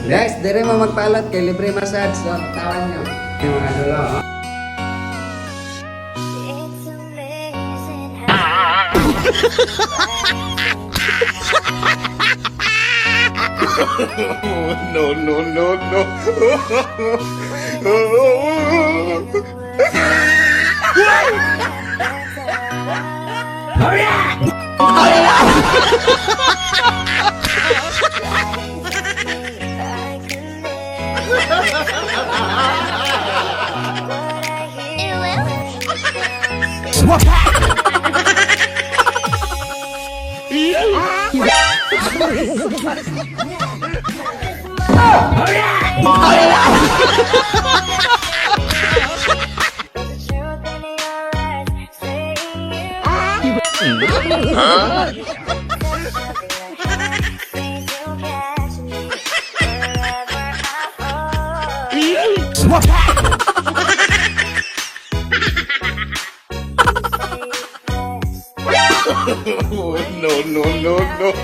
Guys, dire mo magpalot kay libre massage sa katawan nyo. Yung mga dulo, oh. No, no, no, no. No, no, no, no.